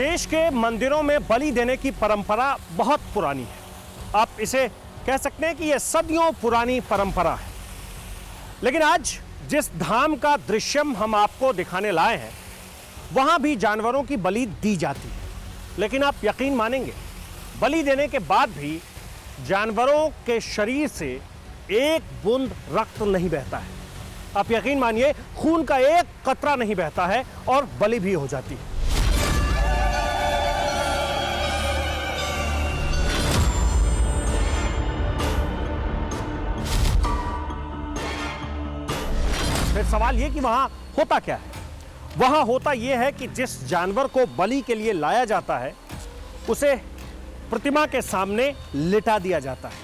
देश के मंदिरों में बलि देने की परंपरा बहुत पुरानी है। आप इसे कह सकते हैं कि यह सदियों पुरानी परंपरा है। लेकिन आज जिस धाम का दृश्यम हम आपको दिखाने लाए हैं, वहां भी जानवरों की बलि दी जाती है। लेकिन आप यकीन मानेंगे, बलि देने के बाद भी जानवरों के शरीर से एक बूंद रक्त नहीं बहता है। आप यकीन मानिए, खून का एक कतरा नहीं बहता है और बलि भी हो जाती है। फिर सवाल यह कि वहां होता क्या है? वहां होता यह है कि जिस जानवर को बलि के लिए लाया जाता है, उसे प्रतिमा के सामने लिटा दिया जाता है।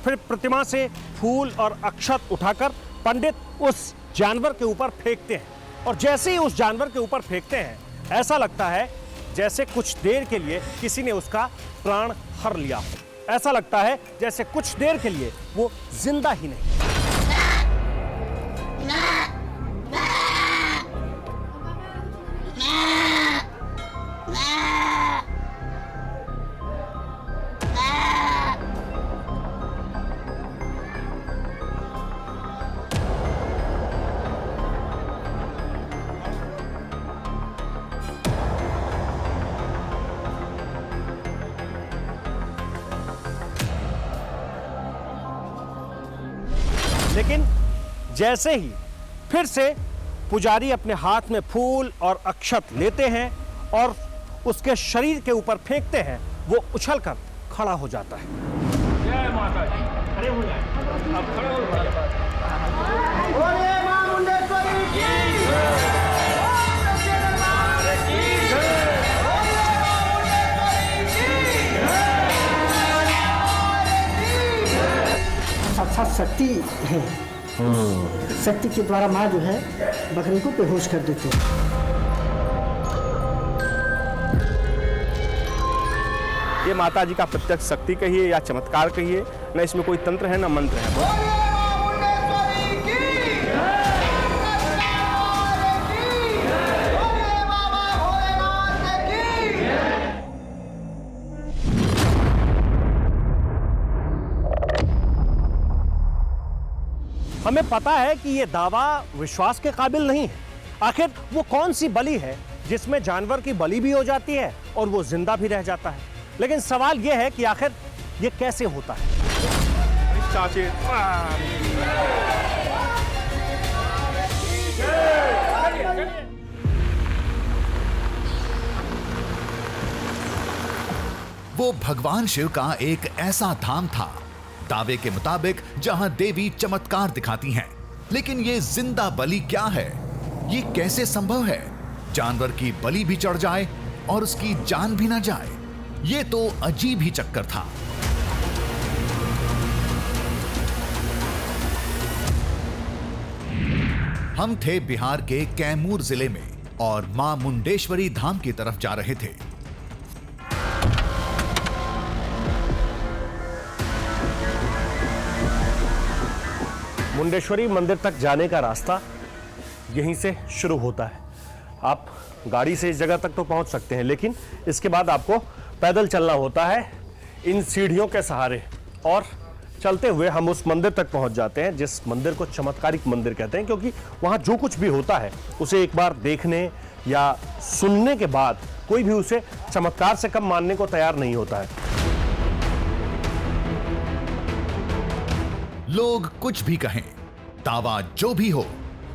फिर प्रतिमा से फूल और अक्षत उठाकर पंडित उस जानवर के ऊपर फेंकते हैं और जैसे ही उस जानवर के ऊपर फेंकते हैं, ऐसा लगता है जैसे कुछ देर के लिए किसी ने उसका प्राण हर लिया हो। ऐसा लगता है जैसे कुछ देर के लिए वो जिंदा ही नहीं। लेकिन जैसे ही फिर से पुजारी अपने हाथ में फूल और अक्षत लेते हैं और उसके शरीर के ऊपर फेंकते हैं, वो उछलकर खड़ा हो जाता है। जय माता दी। खड़े हो जाए, अब खड़े हो जाए। बोले मां मुंडेश्वरी की जय। साक्षात शक्ति है। शक्ति के द्वारा माँ जो है बकरी को बेहोश कर देती है। ये माता जी का प्रत्यक्ष शक्ति कहिए या चमत्कार कहिए, न इसमें कोई तंत्र है न मंत्र है। हमें पता है कि यह दावा विश्वास के काबिल नहीं है। आखिर वो कौन सी बलि है जिसमें जानवर की बलि भी हो जाती है और वो जिंदा भी रह जाता है? लेकिन सवाल यह है कि आखिर ये कैसे होता है? चाचे वो भगवान शिव का एक ऐसा धाम था, दावे के मुताबिक, जहां देवी चमत्कार दिखाती हैं। लेकिन ये जिंदा बलि क्या है? ये कैसे संभव है? जानवर की बलि भी चढ़ जाए और उसकी जान भी ना जाए। ये तो अजीब ही चक्कर था। हम थे बिहार के कैमूर जिले में और मां मुंडेश्वरी धाम की तरफ जा रहे थे। मुंडेश्वरी मंदिर तक जाने का रास्ता यहीं से शुरू होता है। आप गाड़ी से इस जगह तक तो पहुंच सकते हैं, लेकिन इसके बाद आपको पैदल चलना होता है इन सीढ़ियों के सहारे। और चलते हुए हम उस मंदिर तक पहुंच जाते हैं, जिस मंदिर को चमत्कारिक मंदिर कहते हैं, क्योंकि वहां जो कुछ भी होता है उसे एक बार देखने या सुनने के बाद कोई भी उसे चमत्कार से कम मानने को तैयार नहीं होता है। लोग कुछ भी कहें, दावा जो भी हो,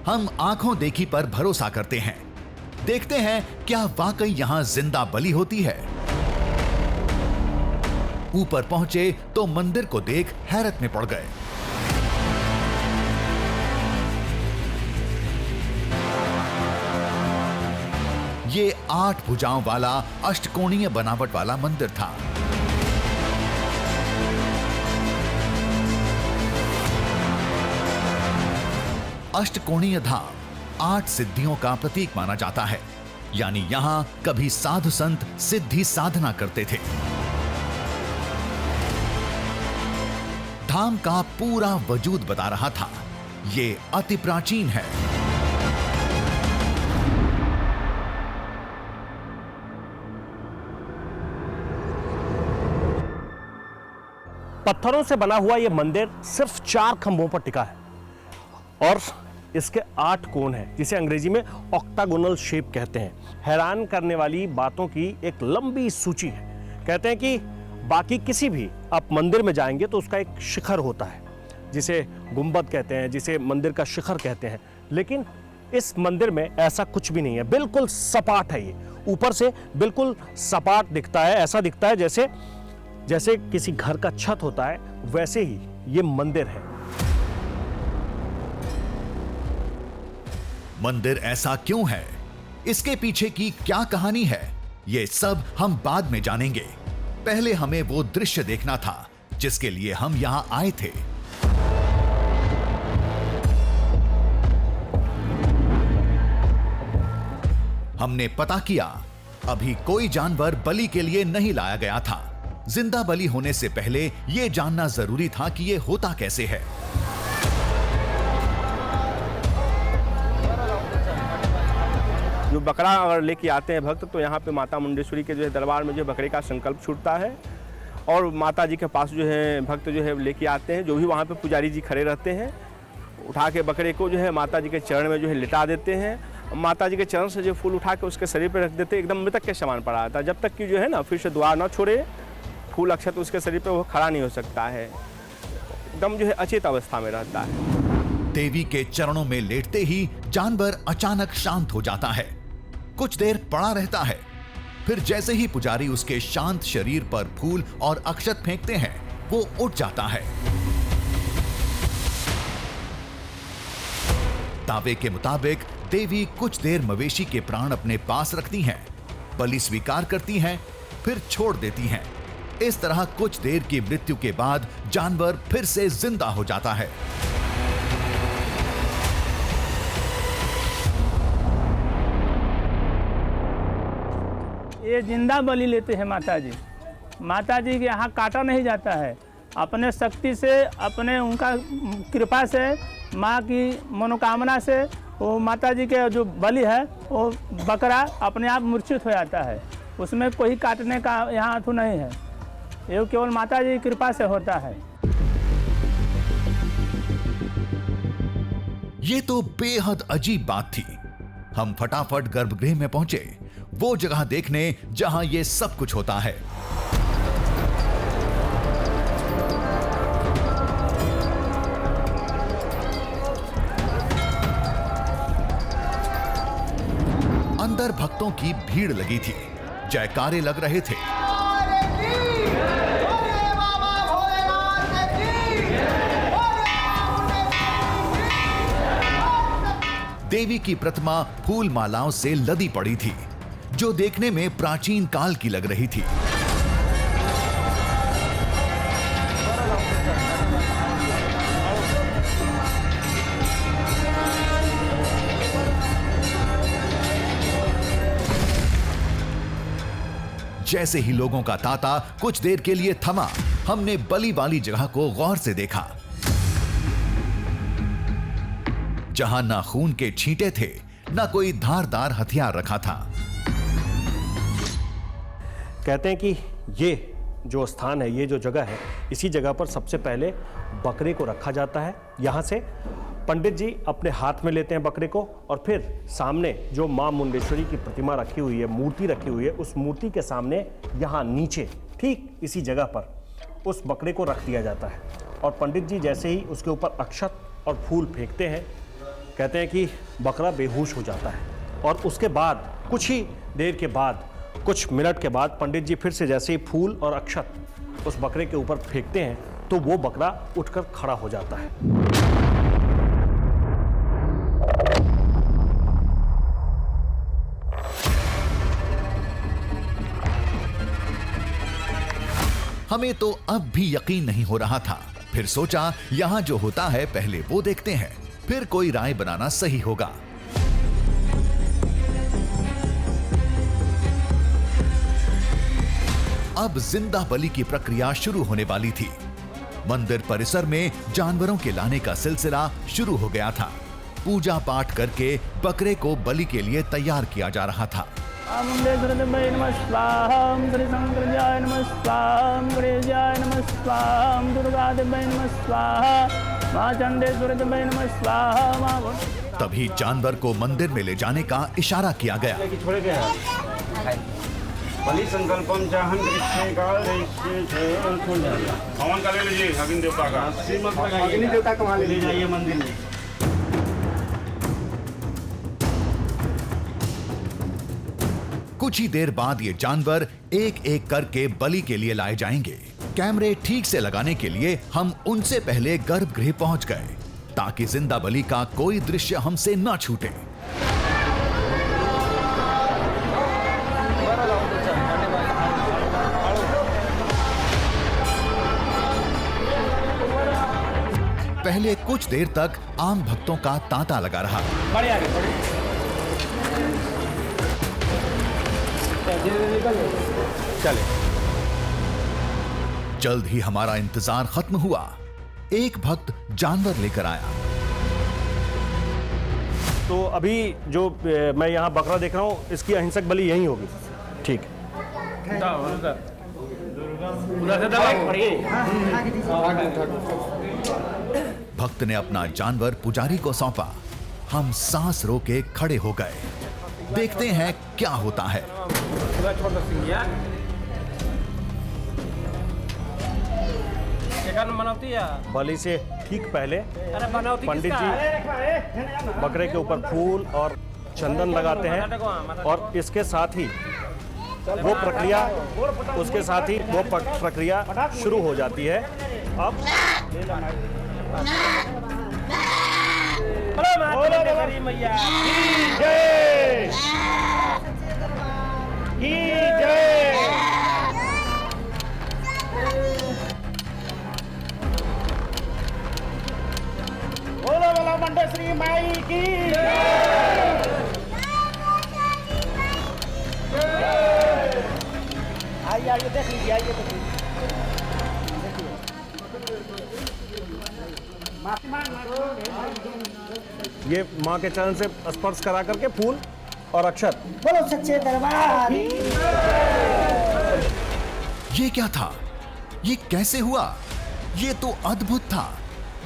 हम आंखों देखी पर भरोसा करते हैं। देखते हैं क्या वाकई यहां जिंदा बलि होती है। ऊपर पहुंचे तो मंदिर को देख हैरत में पड़ गए। ये 8 भुजाओं वाला अष्टकोणीय बनावट वाला मंदिर था। अष्टकोणीय धाम 8 सिद्धियों का प्रतीक माना जाता है, यानी यहां कभी साधु संत सिद्धि साधना करते थे। धाम का पूरा वजूद बता रहा था, ये अति प्राचीन है। पत्थरों से बना हुआ ये मंदिर सिर्फ 4 खंभों पर टिका है और इसके 8 कोण हैं, जिसे अंग्रेजी में ऑक्टागोनल शेप कहते हैं। हैरान करने वाली बातों की एक लंबी सूची है। कहते हैं कि बाकी किसी भी आप मंदिर में जाएंगे तो उसका एक शिखर होता है, जिसे गुंबद कहते हैं, जिसे मंदिर का शिखर कहते हैं, लेकिन इस मंदिर में ऐसा कुछ भी नहीं है। बिल्कुल सपाट है, ये ऊपर से बिल्कुल सपाट दिखता है। ऐसा दिखता है जैसे किसी घर का छत होता है, वैसे ही ये मंदिर है। मंदिर ऐसा क्यों है, इसके पीछे की क्या कहानी है, ये सब हम बाद में जानेंगे। पहले हमें वो दृश्य देखना था जिसके लिए हम यहां आए थे। हमने पता किया, अभी कोई जानवर बलि के लिए नहीं लाया गया था। जिंदा बलि होने से पहले यह जानना जरूरी था कि यह होता कैसे है। जो बकरा अगर लेके आते हैं भक्त, तो यहाँ पे माता मुंडेश्वरी के जो है दरबार में जो बकरे का संकल्प छूटता है और माता जी के पास जो है भक्त जो है लेके आते हैं। जो भी वहाँ पे पुजारी जी खड़े रहते हैं, उठा के बकरे को जो है माता जी के चरण में जो है लिटा देते हैं। माता जी के चरण से जो फूल उठा के उसके शरीर पर रख देते हैं, एकदम मृतक के समान पड़ा रहता है, जब तक कि जो है ना फिर से दुआ ना छोड़े, फूल अक्षत उसके शरीर पर वो खड़ा नहीं हो सकता है, एकदम जो है अचेत अवस्था में रहता है। देवी के चरणों में लेटते ही जानवर अचानक शांत हो जाता है, कुछ देर पड़ा रहता है, फिर जैसे ही पुजारी उसके शांत शरीर पर फूल और अक्षत फेंकते हैं, वो उठ जाता है। दावे के मुताबिक देवी कुछ देर मवेशी के प्राण अपने पास रखती हैं, बलि स्वीकार करती हैं, फिर छोड़ देती हैं। इस तरह कुछ देर की मृत्यु के बाद जानवर फिर से जिंदा हो जाता है। ये जिंदा बलि लेते हैं माता जी। माता जी के यहाँ काटा नहीं जाता है। अपने शक्ति से, अपने उनका कृपा से, माँ की मनोकामना से वो माता जी के जो बलि है वो बकरा अपने आप मूर्छित हो जाता है। उसमें कोई काटने का यहाँ तो नहीं है, ये केवल माता जी की कृपा से होता है। ये तो बेहद अजीब बात थी। हम फटाफट गर्भगृह में पहुंचे, वो जगह देखने जहां ये सब कुछ होता है। अंदर भक्तों की भीड़ लगी थी, जयकारे लग रहे थे। देवी की प्रतिमा फूल मालाओं से लदी पड़ी थी, जो देखने में प्राचीन काल की लग रही थी। जैसे ही लोगों का तांता कुछ देर के लिए थमा, हमने बलि वाली जगह को गौर से देखा। जहां ना खून के छींटे थे, ना कोई धारदार हथियार रखा था। कहते हैं कि ये जो स्थान है, ये जो जगह है, इसी जगह पर सबसे पहले बकरे को रखा जाता है। यहाँ से पंडित जी अपने हाथ में लेते हैं बकरे को और फिर सामने जो माँ मुंडेश्वरी की प्रतिमा रखी हुई है, मूर्ति रखी हुई है, उस मूर्ति के सामने यहाँ नीचे ठीक इसी जगह पर उस बकरे को रख दिया जाता है। और पंडित जी जैसे ही उसके ऊपर अक्षत और फूल फेंकते हैं, कहते हैं कि बकरा बेहोश हो जाता है। और उसके बाद कुछ ही देर के बाद, कुछ मिनट के बाद पंडित जी फिर से जैसे ही फूल और अक्षत उस बकरे के ऊपर फेंकते हैं तो वो बकरा उठकर खड़ा हो जाता है। हमें तो अब भी यकीन नहीं हो रहा था। फिर सोचा यहां जो होता है पहले वो देखते हैं, फिर कोई राय बनाना सही होगा। अब जिंदा बलि की प्रक्रिया शुरू होने वाली थी। मंदिर परिसर में जानवरों के लाने का सिलसिला शुरू हो गया था। पूजा पाठ करके बकरे को बलि के लिए तैयार किया जा रहा था। मुंडेश्वरी नमः स्वाहा, श्री शंकराय नमः स्वाहा, गणेशाय नमः स्वाहा, ओम दुर्गादेवी नमः स्वाहा, माँ चंडेश्वरी देवी नमः स्वाहा, माँ तभी जानवर को मंदिर में ले जाने का इशारा किया गया। बलि संकल्पम चाहन हवन का ले लीजिए, अग्नि देवता का, अग्नि देवता को वहाँ ले जाइए मंदिर में। कुछ ही देर बाद ये जानवर एक एक करके बलि के लिए लाए जाएंगे। कैमरे ठीक से लगाने के लिए हम उनसे पहले गर्भगृह पहुंच गए ताकि जिंदा बलि का कोई दृश्य हमसे न छूटे। पहले कुछ देर तक आम भक्तों का तांता लगा रहा। चले। जल्द ही हमारा इंतजार खत्म हुआ। एक भक्त जानवर लेकर आया। तो अभी जो मैं यहाँ बकरा देख रहा हूँ, इसकी अहिंसक बलि यही होगी। ठीक है। भक्त ने अपना जानवर पुजारी को सौंपा। हम सांस रोके खड़े हो गए। देखते हैं क्या होता है। बलि से ठीक पहले पंडित जी बकरे के ऊपर फूल और चंदन लगाते हैं और इसके साथ ही वो प्रक्रिया शुरू हो जाती है। अब श्री माई की आइए देख लीजिए, आइए देख लीजिए। ये माँ के चरण से स्पर्श करा करके फूल और अक्षर। बोलो सच्चे दरबार। ये क्या था? ये कैसे हुआ? ये तो अद्भुत था।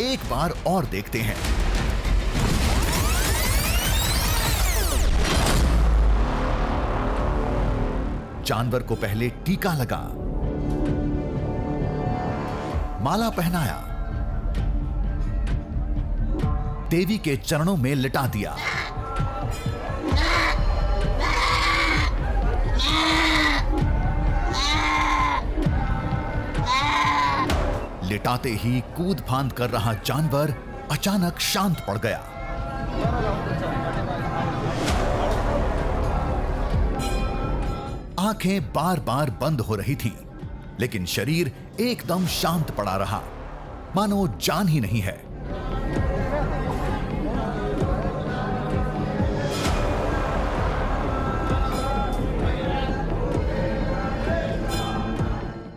एक बार और देखते हैं। जानवर को पहले टीका लगा, माला पहनाया, देवी के चरणों में लिटा दिया। लिटाते ही कूद फांद कर रहा जानवर अचानक शांत पड़ गया। आंखें बार बार बंद हो रही थीं, लेकिन शरीर एकदम शांत पड़ा रहा, मानो जान ही नहीं है।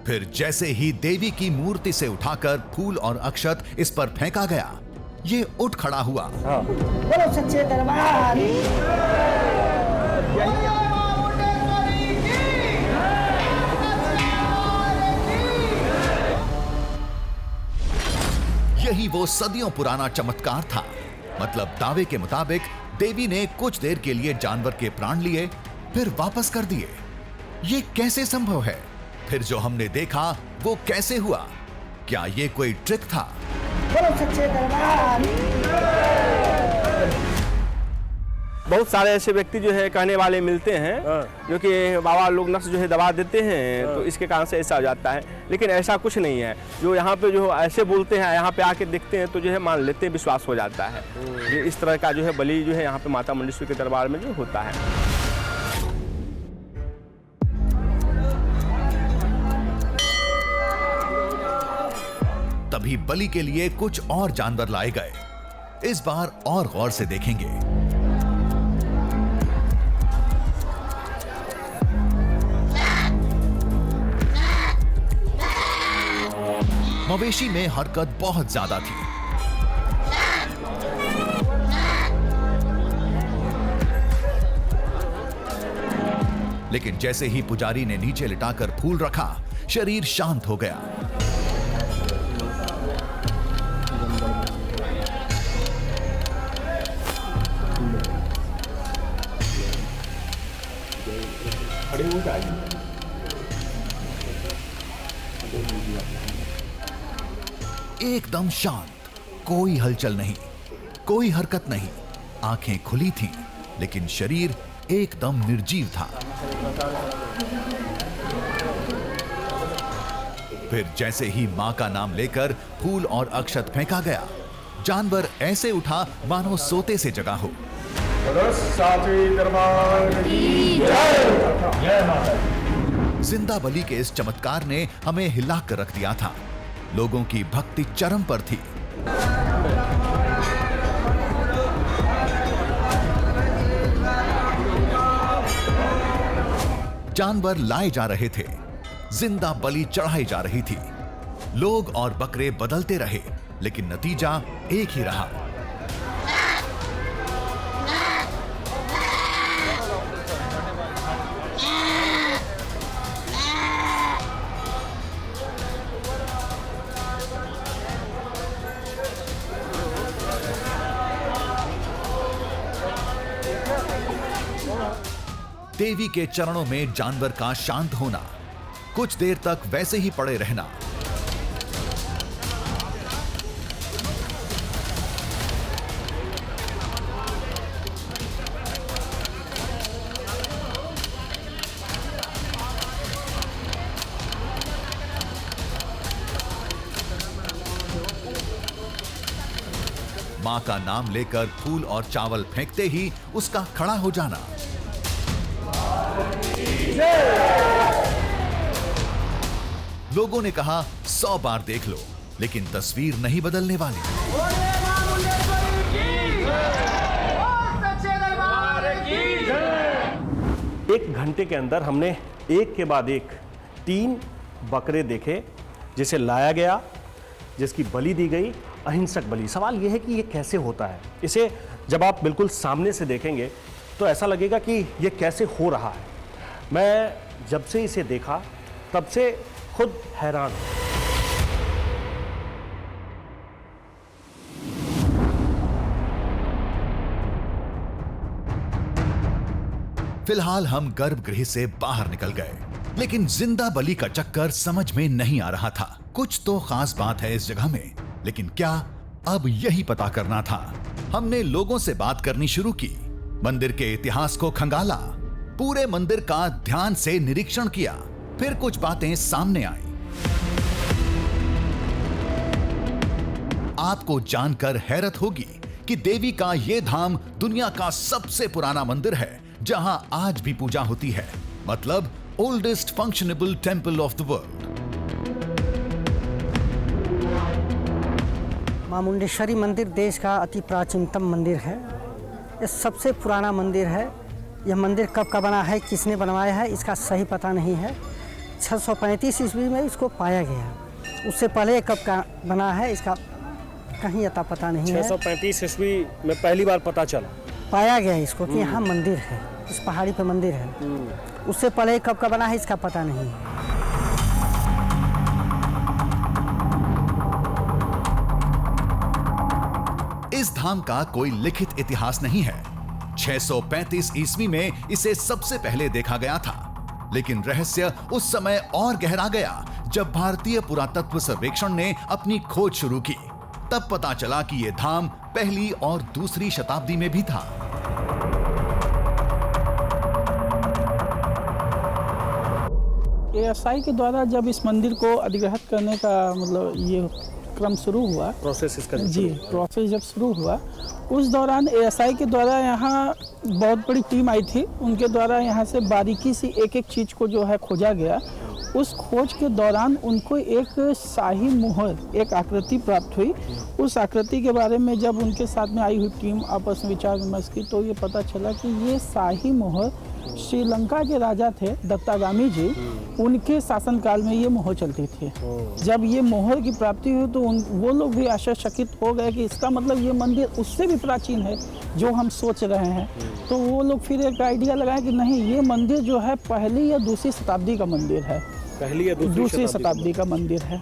फिर जैसे ही देवी की मूर्ति से उठाकर फूल और अक्षत इस पर फेंका गया, ये उठ खड़ा हुआ। बोलो सच्चे दरबार। यही वो सदियों पुराना चमत्कार था। मतलब दावे के मुताबिक देवी ने कुछ देर के लिए जानवर के प्राण लिए, फिर वापस कर दिए। ये कैसे संभव है? फिर जो हमने देखा वो कैसे हुआ? क्या ये कोई ट्रिक था? बोलो सच्चे दरबार। बहुत सारे ऐसे व्यक्ति जो है कहने वाले मिलते हैं जो कि बाबा लोग नक्श जो है दबा देते हैं, तो इसके कारण से ऐसा हो जाता है। लेकिन ऐसा कुछ नहीं है। जो यहाँ पे जो ऐसे बोलते हैं, यहाँ पे आके देखते हैं तो जो है मान लेते हैं, विश्वास हो जाता है। ये इस तरह का जो है बलि जो है यहाँ पे माता मुंडेश्वरी के दरबार में जो होता है। तभी बलि के लिए कुछ और जानवर लाए गए। इस बार और गौर से देखेंगे। मवेशी में हरकत बहुत ज्यादा थी। लेकिन जैसे ही पुजारी ने नीचे लिटाकर फूल रखा, शरीर शांत हो गया। खड़े हो जाइए। एकदम शांत, कोई हलचल नहीं, कोई हरकत नहीं। आंखें खुली थीं, लेकिन शरीर एकदम निर्जीव था। फिर जैसे ही मां का नाम लेकर फूल और अक्षत फेंका गया, जानवर ऐसे उठा मानो सोते से जगा हो। जिंदा बलि के इस चमत्कार ने हमें हिला कर रख दिया था। लोगों की भक्ति चरम पर थी। जानवर लाए जा रहे थे, जिंदा बलि चढ़ाई जा रही थी। लोग और बकरे बदलते रहे, लेकिन नतीजा एक ही रहा। देवी के चरणों में जानवर का शांत होना, कुछ देर तक वैसे ही पड़े रहना, मां का नाम लेकर फूल और चावल फेंकते ही उसका खड़ा हो जाना, लोगों ने कहा 100 बार देख लो, लेकिन तस्वीर नहीं बदलने वाली। एक घंटे के अंदर हमने एक के बाद एक 3 बकरे देखे, जिसे लाया गया, जिसकी बलि दी गई, अहिंसक बलि। सवाल यह है कि यह कैसे होता है। इसे जब आप बिल्कुल सामने से देखेंगे तो ऐसा लगेगा कि यह कैसे हो रहा है। मैं जब से इसे देखा तब से खुद हैरान हूं। फिलहाल हम गर्भगृह से बाहर निकल गए, लेकिन जिंदा बलि का चक्कर समझ में नहीं आ रहा था। कुछ तो खास बात है इस जगह में, लेकिन क्या, अब यही पता करना था। हमने लोगों से बात करनी शुरू की, मंदिर के इतिहास को खंगाला, पूरे मंदिर का ध्यान से निरीक्षण किया। फिर कुछ बातें सामने आई। आपको जानकर हैरत होगी कि देवी का यह धाम दुनिया का सबसे पुराना मंदिर है, जहां आज भी पूजा होती है। मतलब oldest functionable temple of the world. मां मुंडेश्वरी मंदिर देश का अति प्राचीनतम मंदिर है। यह सबसे पुराना मंदिर है। यह मंदिर कब का बना है, किसने बनवाया है, इसका सही पता नहीं है। 635 ईस्वी में इसको पाया गया। उससे पहले कब का बना है, इसका कहीं अता पता नहीं है। 635 ईस्वी में पहली बार पता चला, पाया गया इसको कि यहाँ मंदिर है, इस पहाड़ी पर मंदिर है। उससे पहले कब का बना है, इसका पता नहीं है। इस धाम का कोई लिखित इतिहास नहीं है। 635 ईस्वी में इसे सबसे पहले देखा गया था, लेकिन रहस्य उस समय और गहरा गया जब भारतीय पुरातत्व सर्वेक्षण ने अपनी खोज शुरू की। तब पता चला कि यह धाम पहली और दूसरी शताब्दी में भी था। एएसआई के द्वारा जब इस मंदिर को अधिग्रहित करने का मतलब ये क्रम शुरू हुआ, प्रोसेस इसका जी प्रोसेस जब शुरू हुआ, उस दौरान एएसआई के द्वारा यहाँ बहुत बड़ी टीम आई थी। उनके द्वारा यहाँ से बारीकी से एक एक चीज़ को जो है खोजा गया। उस खोज के दौरान उनको एक शाही मोहर, एक आकृति प्राप्त हुई। उस आकृति के बारे में जब उनके साथ में आई हुई टीम आपस में विचार विमर्श की, तो ये पता चला कि ये शाही मोहर श्रीलंका के राजा थे दत्तागामी जी, उनके शासनकाल में ये मोहर चलती थी। जब ये मोहर की प्राप्ति हुई तो वो लोग भी आश्चर्यचकित हो गए कि इसका मतलब ये मंदिर उससे भी प्राचीन है जो हम सोच रहे हैं। तो वो लोग फिर एक आइडिया लगाए कि नहीं, ये मंदिर जो है पहली या दूसरी शताब्दी का मंदिर है। पहली या दूसरी शताब्दी का मंदिर है।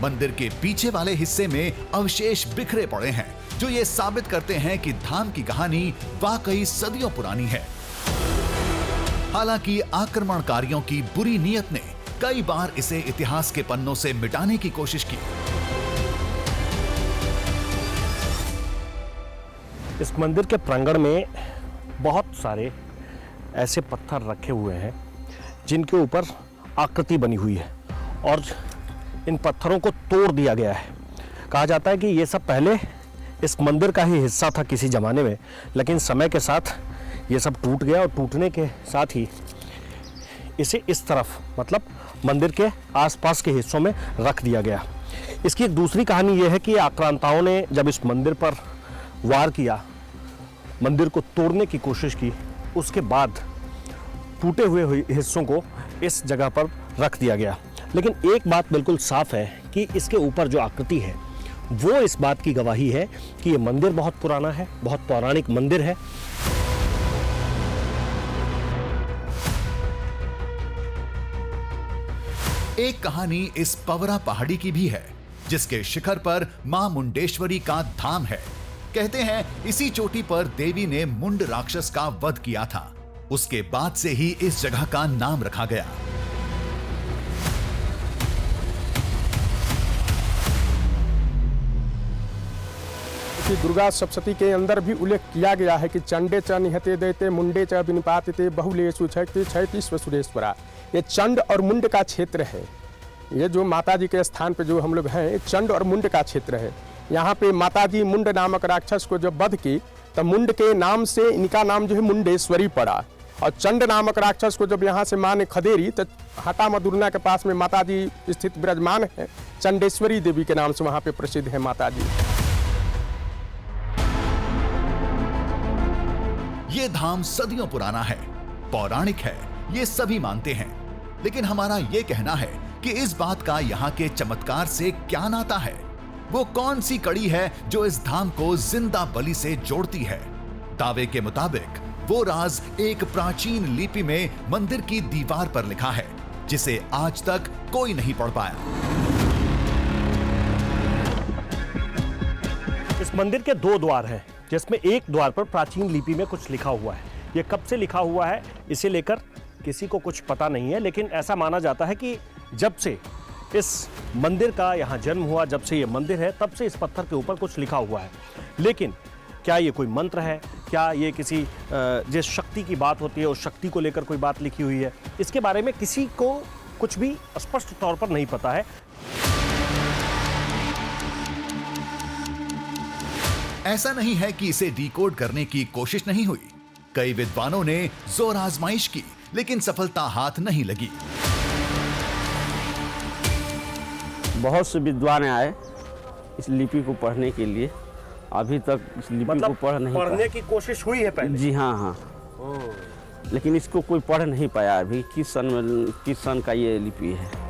मंदिर के पीछे वाले हिस्से में अवशेष बिखरे पड़े हैं, जो ये साबित करते हैं कि धाम की कहानी वाकई सदियों पुरानी है। हालांकि आक्रमणकारियों की बुरी नीयत ने कई बार इसे इतिहास के पन्नों से मिटाने की कोशिश की। इस मंदिर के प्रांगण में बहुत सारे ऐसे पत्थर रखे हुए हैं जिनके ऊपर आकृति बनी हुई है और इन पत्थरों को तोड़ दिया गया है। कहा जाता है कि ये सब पहले इस मंदिर का ही हिस्सा था किसी ज़माने में, लेकिन समय के साथ ये सब टूट गया और टूटने के साथ ही इसे इस तरफ मतलब मंदिर के आसपास के हिस्सों में रख दिया गया। इसकी एक दूसरी कहानी ये है कि आक्रांताओं ने जब इस मंदिर पर वार किया, मंदिर को तोड़ने की कोशिश की, उसके बाद टूटे हुए हिस्सों को इस जगह पर रख दिया गया। लेकिन एक बात बिल्कुल साफ है कि इसके ऊपर जो आकृति है वो इस बात की गवाही है कि ये मंदिर बहुत पुराना है, बहुत पौराणिक मंदिर है। एक कहानी इस पवरा पहाड़ी की भी है, जिसके शिखर पर मां मुंडेश्वरी का धाम है। कहते हैं इसी चोटी पर देवी ने मुंड राक्षस का वध किया था। उसके बाद से ही इस जगह का नाम रखा गया। दुर्गा सप्तशती के अंदर भी उल्लेख किया गया है कि चंडे च निहते दैते मुंडे च विनिपातिते बहुलेषु क्षयति क्षयतिस्व सुरेश्वरा। ये चंड और मुंड का क्षेत्र है। ये जो माता जी के स्थान पे जो हम लोग हैं, चंड और मुंड का क्षेत्र है। यहाँ पे माता जी मुंड नामक राक्षस को जब वध की तब मुंड के नाम से इनका नाम जो है मुंडेश्वरी पड़ा, और चंड नामक राक्षस को जब यहाँ से माँ ने खदेरी तो हाटा मधुरना के पास में माता जी स्थित विराजमान है। चंडेश्वरी देवी के नाम से वहाँ पे प्रसिद्ध है माता जी। ये धाम सदियों पुराना है, पौराणिक है, ये सभी मानते हैं। लेकिन हमारा ये कहना है कि इस बात का यहाँ के चमत्कार से क्या नाता है? वो कौन सी कड़ी है जो इस धाम को जिंदा बलि से जोड़ती है? दावे के मुताबिक वो राज एक प्राचीन लिपि में मंदिर की दीवार पर लिखा है, जिसे आज तक कोई नहीं पढ़ पाया। इस मंदिर के 2 द्वार हैं, जिसमें एक द्वार पर प्राचीन लिपि में कुछ लिखा हुआ है। ये कब से लिखा हुआ है इसे लेकर किसी को कुछ पता नहीं है, लेकिन ऐसा माना जाता है कि जब से इस मंदिर का यहाँ जन्म हुआ, जब से ये मंदिर है, तब से इस पत्थर के ऊपर कुछ लिखा हुआ है। लेकिन क्या ये कोई मंत्र है, क्या ये किसी जिस शक्ति की बात होती है उस शक्ति को लेकर कोई बात लिखी हुई है, इसके बारे में किसी को कुछ भी स्पष्ट तौर पर नहीं पता है। ऐसा नहीं है कि इसे डिकोड करने की कोशिश नहीं हुई। कई विद्वानों ने जोर आजमाइश की, लेकिन सफलता हाथ नहीं लगी। बहुत से विद्वान आए इस लिपि को पढ़ने के लिए, अभी तक इस लिपि को पढ़ने की कोशिश हुई है पहले? जी हाँ। लेकिन इसको कोई पढ़ नहीं पाया अभी। किस सन का ये लिपि है।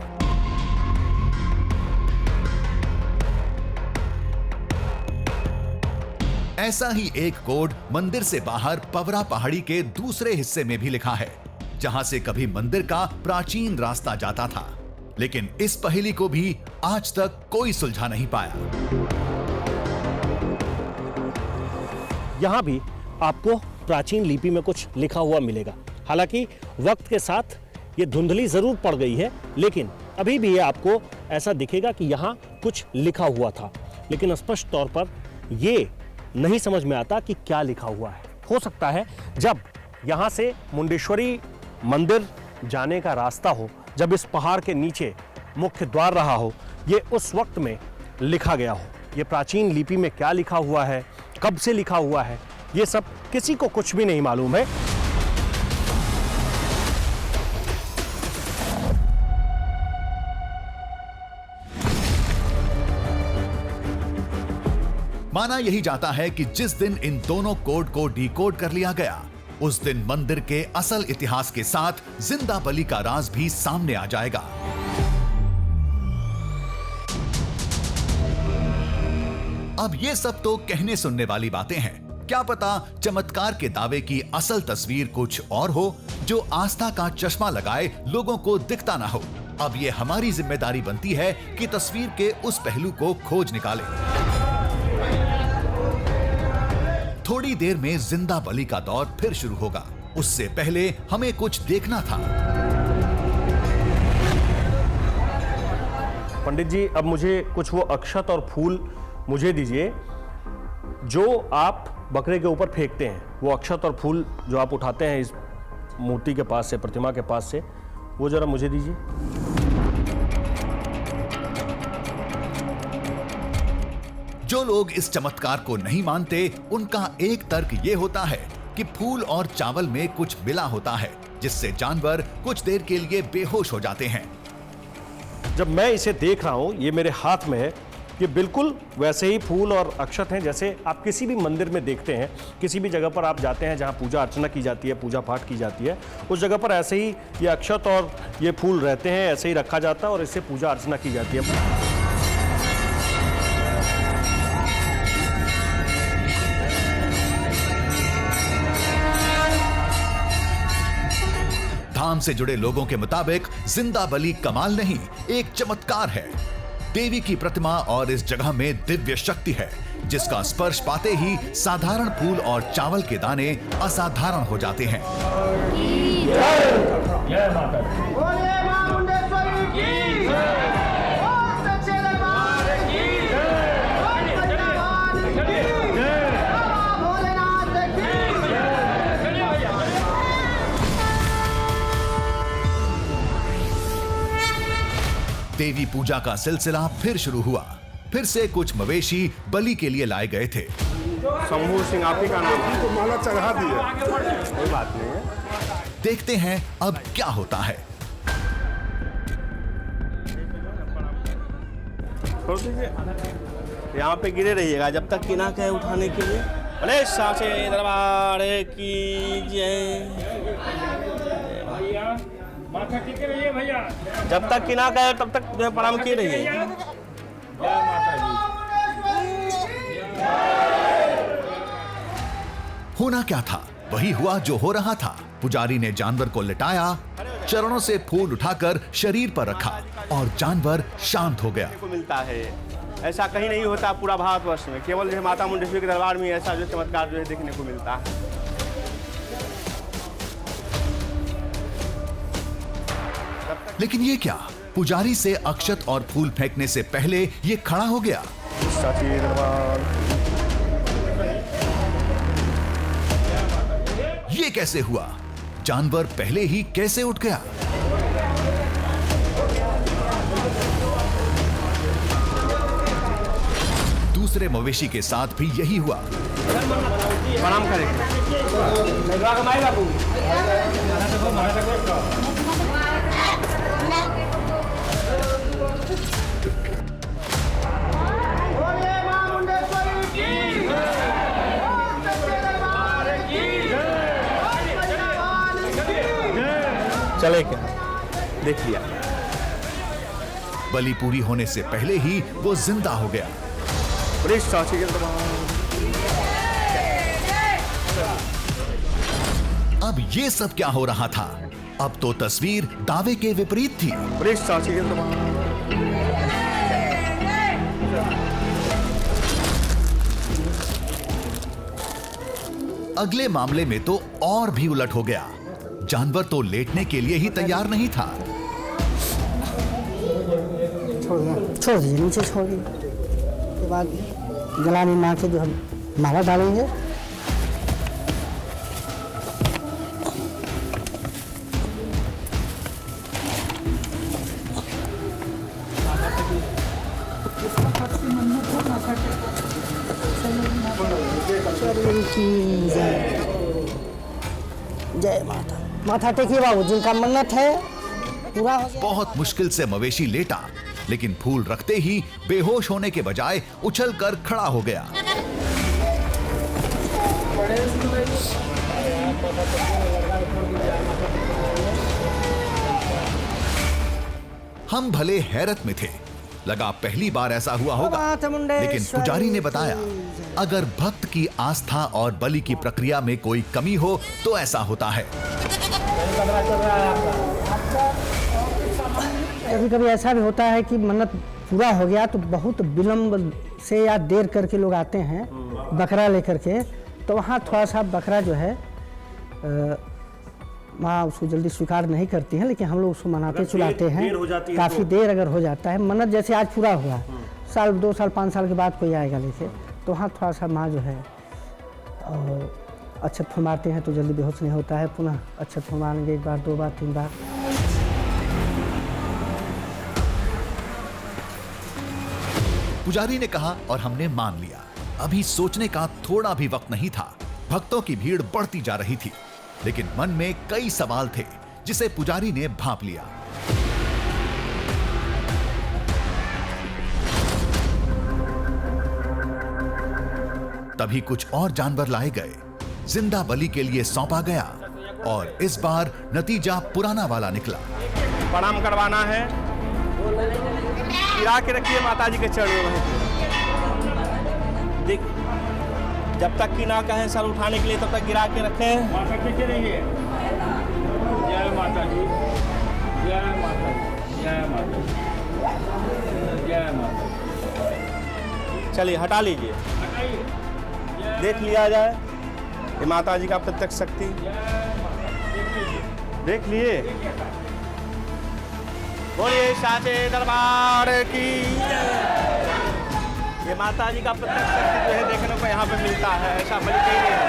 ऐसा ही एक कोड मंदिर से बाहर पवरा पहाड़ी के दूसरे हिस्से में भी लिखा है, जहां से कभी मंदिर का प्राचीन रास्ता जाता था। लेकिन इस पहेली को भी आज तक कोई सुलझा नहीं पाया। यहां भी आपको प्राचीन लिपि में कुछ लिखा हुआ मिलेगा। हालांकि वक्त के साथ ये धुंधली जरूर पड़ गई है, लेकिन अभी भी ये आपको ऐसा दिखेगा कि यहाँ कुछ लिखा हुआ था, लेकिन स्पष्ट तौर पर ये नहीं समझ में आता कि क्या लिखा हुआ है। हो सकता है जब यहाँ से मुंडेश्वरी मंदिर जाने का रास्ता हो, जब इस पहाड़ के नीचे मुख्य द्वार रहा हो, ये उस वक्त में लिखा गया हो। ये प्राचीन लिपि में क्या लिखा हुआ है, कब से लिखा हुआ है, ये सब किसी को कुछ भी नहीं मालूम है। माना यही जाता है कि जिस दिन इन दोनों कोड को डिकोड कर लिया गया, उस दिन मंदिर के असल इतिहास के साथ जिंदा बलि का राज भी सामने आ जाएगा। अब ये सब तो कहने सुनने वाली बातें हैं। क्या पता चमत्कार के दावे की असल तस्वीर कुछ और हो, जो आस्था का चश्मा लगाए लोगों को दिखता ना हो। अब ये हमारी जिम्मेदारी बनती है कि तस्वीर के उस पहलू को खोज निकालें। थोड़ी देर में जिंदा बलि का दौर फिर शुरू होगा। उससे पहले हमें कुछ देखना था। पंडित जी, अब मुझे कुछ वो अक्षत और फूल मुझे दीजिए जो आप बकरे के ऊपर फेंकते हैं। वो अक्षत और फूल जो आप उठाते हैं इस मूर्ति के पास से, प्रतिमा के पास से, वो जरा मुझे दीजिए। जो लोग इस चमत्कार को नहीं मानते, उनका एक तर्क ये होता है कि फूल और चावल में कुछ मिला होता है, जिससे जानवर कुछ देर के लिए बेहोश हो जाते हैं। जब मैं इसे देख रहा हूं, ये मेरे हाथ में है, ये बिल्कुल वैसे ही फूल और अक्षत हैं जैसे आप किसी भी मंदिर में देखते हैं। किसी भी जगह पर आप जाते हैं जहां पूजा अर्चना की जाती है, पूजा पाठ की जाती है, उस जगह पर ऐसे ही ये अक्षत और ये फूल रहते हैं, ऐसे ही रखा जाता है और इससे पूजा अर्चना की जाती है। धाम से जुड़े लोगों के मुताबिक जिंदा बलि कमाल नहीं, एक चमत्कार है। देवी की प्रतिमा और इस जगह में दिव्य शक्ति है, जिसका स्पर्श पाते ही साधारण फूल और चावल के दाने असाधारण हो जाते हैं। देवी पूजा का सिलसिला फिर शुरू हुआ। फिर से कुछ मवेशी बलि के लिए लाए गए थे। शंभू सिंह आप ही का नाम है? तो माला चढ़ा दिया, कोई बात नहीं है। देखते हैं अब क्या होता है। छोड़ दीजिए, यहाँ पे गिरे रहिएगा जब तक कि ना कहे उठाने के लिए। अरे साचे दरबार की जय। माथा टिके रहिए भैया, जब तक कि ना कहे तब तक प्रणाम किए रहिए। होना क्या था? वही हुआ जो हो रहा था। पुजारी ने जानवर को लिटाया, चरणों से फूल उठाकर शरीर पर रखा और जानवर शांत हो गया। को मिलता है, ऐसा कहीं नहीं होता पूरा भारतवर्ष में, केवल जो माता मुंडेश्वरी के दरबार में ऐसा जो चमत्कार जो है देखने को मिलता है। लेकिन ये क्या? पुजारी से अक्षत और फूल फेंकने से पहले ये खड़ा हो गया। ये कैसे हुआ? जानवर पहले ही कैसे उठ गया? दूसरे मवेशी के साथ भी यही हुआ। प्रणाम करें। चले क्या? देख लिया। बलि पूरी होने से पहले ही वो जिंदा हो गया। अब ये सब क्या हो रहा था? अब तो तस्वीर दावे के विपरीत थी। अगले मामले में तो और भी उलट हो गया। जानवर तो लेटने के लिए ही तैयार नहीं था। छोड़ दीजिए, नीचे छोड़ दीजिए। उसके बाद गला में मार के जो हम माला डालेंगे। जय माता। माथा टेकिए बाबू, जिनका मन्नत है पूरा हो गया। बहुत मुश्किल से मवेशी लेटा, लेकिन फूल रखते ही बेहोश होने के बजाय उछलकर खड़ा हो गया। हम भले हैरत में थे, लगा पहली बार ऐसा हुआ होगा, लेकिन पुजारी ने बताया अगर भक्त की आस्था और बलि की प्रक्रिया में कोई कमी हो तो ऐसा होता है। कभी कभी ऐसा भी होता है कि मन्नत पूरा हो गया तो बहुत विलम्ब से या देर करके लोग आते हैं बकरा लेकर के, तो वहाँ थोड़ा सा बकरा जो है माँ उसको जल्दी स्वीकार नहीं करती हैं, लेकिन हम लोग उसको मनाते चुलाते हैं। काफ़ी देर अगर हो जाता है, मन्नत जैसे आज पूरा हुआ, साल 2 साल 5 साल के बाद कोई आएगा लेके, तो वहाँ थोड़ा सा माँ जो है अक्षत फुमाते हैं तो जल्दी बेहोश नहीं होता है। पुनः अक्षत फुमाएंगे 1 बार 2 बार 3 बार। पुजारी ने कहा और हमने मान लिया। अभी सोचने का थोड़ा भी वक्त नहीं था। भक्तों की भीड़ बढ़ती जा रही थी, लेकिन मन में कई सवाल थे जिसे पुजारी ने भांप लिया। तभी कुछ और जानवर लाए गए, जिंदा बलि के लिए सौंपा गया और इस बार नतीजा पुराना वाला निकला। प्रणाम करवाना है, गिरा के रखिए माता जी के चरणों में। देख, जब तक कि ना कहें सर उठाने के लिए तब तक गिरा के रखें। माता पीछे रहिए। जय माता दी, जय माता दी, जय माता दी, जय माता दी। चलिए हटा लीजिए, देख लिया जाए ये माता जी का प्रत्यक्ष शक्ति। देख लिए। बोलिए साचे दरबार की। ये माता जी का प्रत्यक्ष शक्ति जो है देखने को यहाँ पे मिलता है, ऐसा बलि कहीं नहीं है।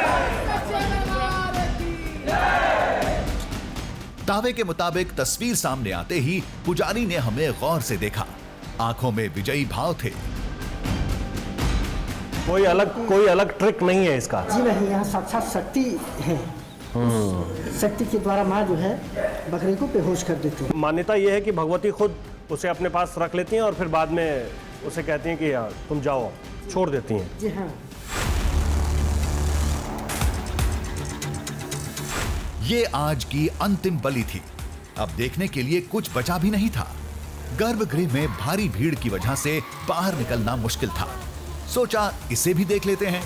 दावे के मुताबिक तस्वीर सामने आते ही पुजारी ने हमें गौर से देखा। आंखों में विजयी भाव थे। कोई अलग ट्रिक नहीं है इसका। जी नहीं, यहाँ साक्षात शक्ति है। शक्ति के द्वारा माँ जो है बकरे को बेहोश कर देती है। मान्यता यह है कि भगवती खुद उसे अपने पास रख लेती हैं और फिर बाद में उसे कहती हैं कि यार तुम जाओ, छोड़ देती हैं। जी हाँ। ये आज की अंतिम बलि थी। अब देखने के लिए कुछ बचा भी नहीं था। गर्भगृह में भारी भीड़ की वजह से बाहर निकलना मुश्किल था। सोचा इसे भी देख लेते हैं।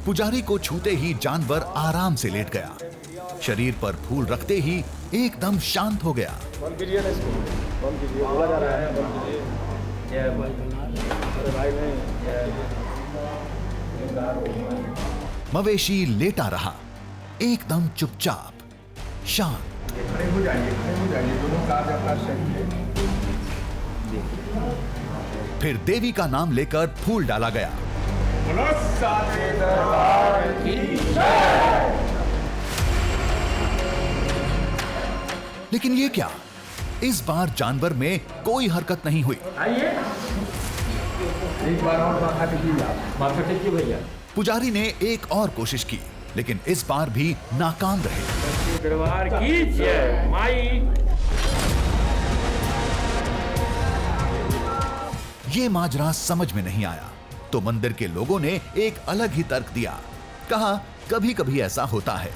पुजारी को छूते ही जानवर आराम से लेट गया। शरीर पर फूल रखते ही एकदम शांत हो गया। मवेशी लेटा रहा, एकदम चुपचाप, शांत। फिर देवी का नाम लेकर फूल डाला गया। लेकिन ये क्या? इस बार जानवर में कोई हरकत नहीं हुई। एक बार और माथा टेकिए भैया। पुजारी ने एक और कोशिश की, लेकिन इस बार भी नाकाम रहे। दरबार की जय माई। ये माजरा समझ में नहीं आया तो मंदिर के लोगों ने एक अलग ही तर्क दिया। कहा कभी कभी ऐसा होता है।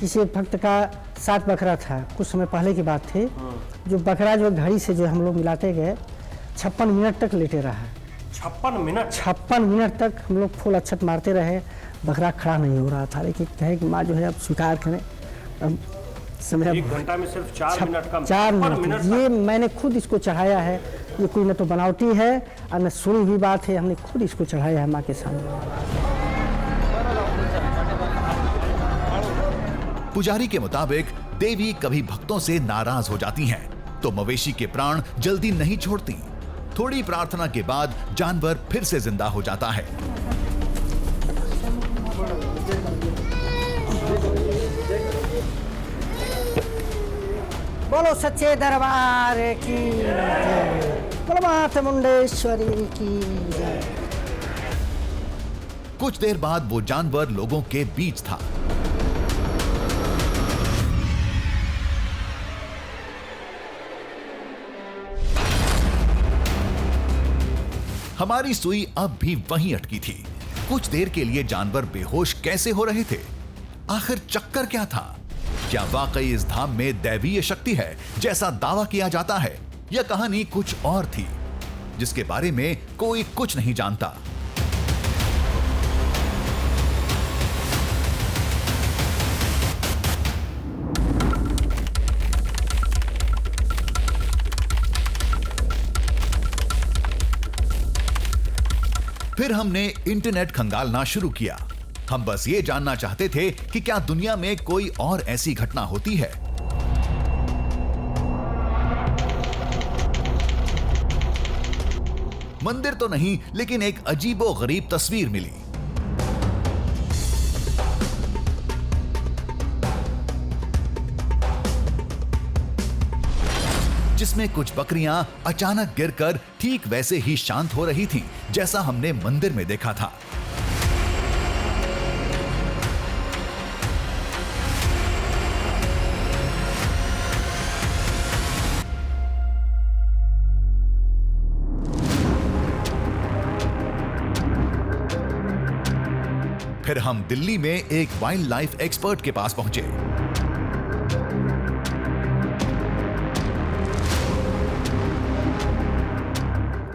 किसी भक्त का 7 बकरा था, कुछ समय पहले की बात थी। जो बकरा जो घड़ी से जो हम लोग मिलाते गए 56 मिनट तक लेटे रहा। 56 मिनट तक हम लोग फूल अक्षत मारते रहे, बकरा खड़ा नहीं हो रहा था। लेकिन कहे कि माँ जो है अब स्वीकार करें। अब समय 1 घंटा में सिर्फ 4 मिनट कम। 4 मिनट ये मैंने खुद इसको चढ़ाया है। ये कोई न तो बनावटी है और न सुनी हुई बात है। हमने खुद इसको चढ़ाया है माँ के सामने। पुजारी के मुताबिक देवी कभी भक्तों से नाराज हो जाती हैं, तो मवेशी के प्राण जल्दी नहीं छोड़ती। थोड़ी प्रार्थना के बाद जानवर फिर से जिंदा हो जाता है। बोलो सच्चे दरबार की जय। बोलो माता मुंडेश्वरी की जय। कुछ देर बाद वो जानवर लोगों के बीच था। हमारी सुई अब भी वहीं अटकी थी। कुछ देर के लिए जानवर बेहोश कैसे हो रहे थे? आखिर चक्कर क्या था? क्या वाकई इस धाम में दैवीय शक्ति है जैसा दावा किया जाता है, या कहानी कुछ और थी जिसके बारे में कोई कुछ नहीं जानता? फिर हमने इंटरनेट खंगालना शुरू किया। हम बस ये जानना चाहते थे कि क्या दुनिया में कोई और ऐसी घटना होती है। मंदिर तो नहीं, लेकिन एक अजीबोगरीब तस्वीर मिली। जिसमें कुछ बकरियां अचानक गिरकर ठीक वैसे ही शांत हो रही थीं, जैसा हमने मंदिर में देखा था। फिर हम दिल्ली में एक वाइल्ड लाइफ एक्सपर्ट के पास पहुंचे।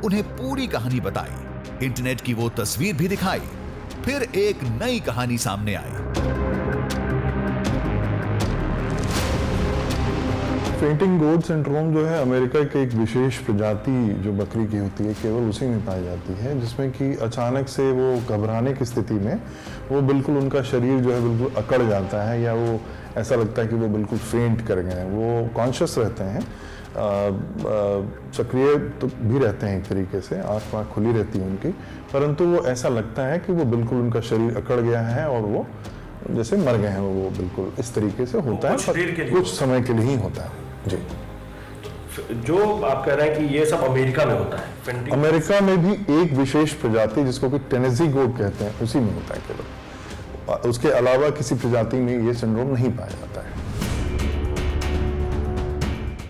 उन्हें पूरी कहानी बताई, इंटरनेट की वो तस्वीर भी दिखाई। फिर एक नई कहानी सामने आई। फेंटिंग गोट सिंड्रोम जो है अमेरिका की एक विशेष प्रजाति जो बकरी की होती है, केवल उसी में पाई जाती है, जिसमें कि अचानक से वो घबराने की स्थिति में वो बिल्कुल उनका शरीर जो है बिल्कुल अकड़ जाता है, या वो ऐसा लगता है कि वो बिल्कुल फेंट कर गए हैं। वो कॉन्शियस रहते हैं, सक्रिय तो भी रहते हैं एक तरीके से, आँख वाँख खुली रहती है उनकी, परंतु वो ऐसा लगता है कि वो बिल्कुल उनका शरीर अकड़ गया है और वो जैसे मर गए हैं। वो बिल्कुल इस तरीके से होता है, कुछ समय के लिए ही होता है जी। जो आप कह रहे हैं कि ये सब अमेरिका में होता है? अमेरिका में भी एक विशेष प्रजाति जिसको कि टेनेसी गोट कहते हैं, उसी में होता है केवल। उसके अलावा किसी प्रजाति में ये सिंड्रोम नहीं पाया जाता है।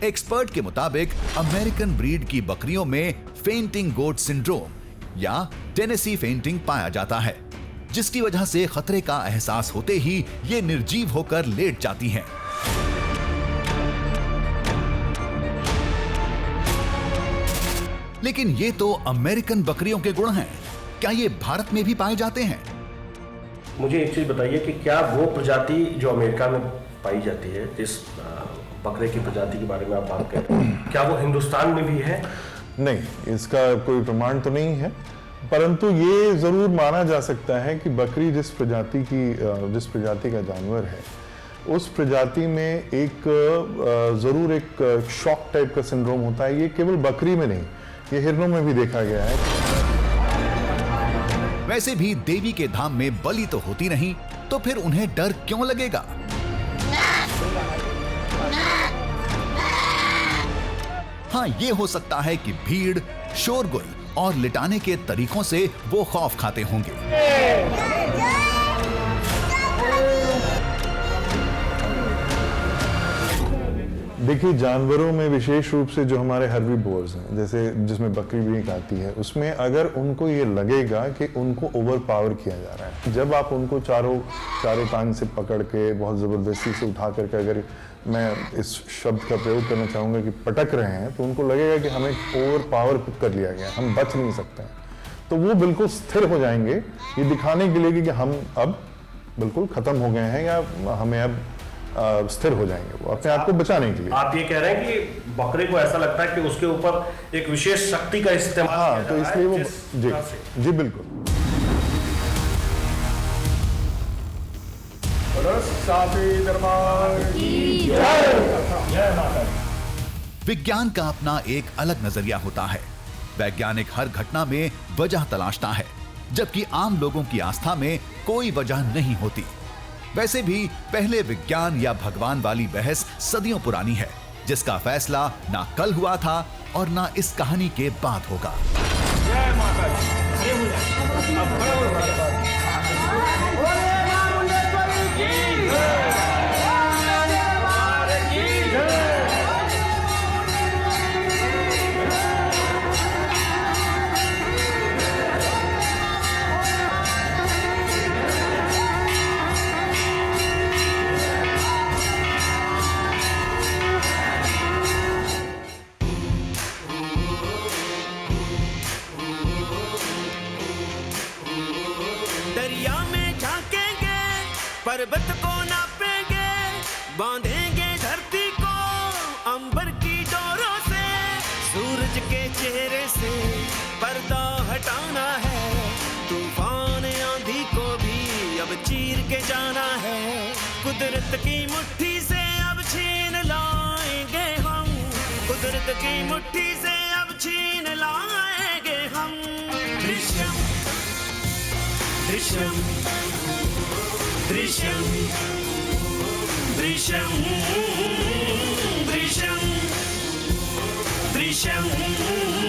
एक्सपर्ट के मुताबिक अमेरिकन ब्रीड की बकरियों में फेंटिंग गोट सिंड्रोम या टेनेसी फेंटिंग पाया जाता है, जिसकी वजह से खतरे का एहसास होते ही ये निर्जीव होकर लेट जाती हैं। लेकिन ये तो अमेरिकन बकरियों के गुण हैं, क्या ये भारत में भी पाए जाते हैं? मुझे एक चीज बताइए कि क्या वो प्रजाति जो अमेरिका में पाई जाती है, जिस बकरे की प्रजाति के बारे में आप बात कर रहे हैं, क्या वो हिंदुस्तान में भी है? नहीं, इसका कोई प्रमाण तो नहीं है, परंतु ये जरूर माना जा सकता है कि बकरी जिस प्रजाति का जानवर है, उस प्रजाति में एक जरूर एक शॉक टाइप का सिंड्रोम होता है। ये केवल बकरी में नहीं, ये हिरणों में भी देखा गया है। वैसे भी देवी के धाम में बलि तो होती नहीं, तो फिर उन्हें डर क्यों लगेगा? हाँ, ये हो सकता है कि भीड़, शोरगुल और लिटाने के तरीकों से वो खौफ खाते होंगे। देखिए, जानवरों में विशेष रूप से जो हमारे हर्बीवोर्स हैं, जैसे जिसमें बकरी भी एक आती है, उसमें अगर उनको ये लगेगा कि उनको ओवर पावर किया जा रहा है, जब आप उनको चारों टांग से पकड़ के बहुत ज़बरदस्ती से उठा करके, अगर मैं इस शब्द का प्रयोग करना चाहूँगा कि पटक रहे हैं, तो उनको लगेगा कि हमें ओवर पावर कर लिया गया, हम बच नहीं सकते हैं, तो वो बिल्कुल स्थिर हो जाएंगे, ये दिखाने के लिए कि हम अब बिल्कुल ख़त्म हो गए हैं, या हमें अब स्थिर हो जाएंगे, वो अपने आप को बचाने के लिए। आप ये कह रहे हैं कि बकरे को ऐसा लगता है कि उसके ऊपर एक विशेष शक्ति का इस्तेमाल हाँ, किया तो जा इसलिए रहा है, वो जी बिल्कुल। विज्ञान का अपना एक अलग नजरिया होता है। वैज्ञानिक हर घटना में वजह तलाशता है, जबकि आम लोगों की आस्था में कोई वजह नहीं होती। वैसे भी पहले विज्ञान या भगवान वाली बहस सदियों पुरानी है, जिसका फैसला ना कल हुआ था और ना इस कहानी के बाद होगा। जय माता पर्वत को नापेंगे, बांधेंगे धरती को अंबर की डोरों से, सूरज के चेहरे से पर्दा हटाना है, अब चीर के जाना है, कुदरत की मुट्ठी से अब छीन लाएंगे हम, कुदरत की मुट्ठी से अब छीन लाएंगे हम। दृश्यम दृश्यम दृश्यम दृश्यम दृश्यम दृश्यम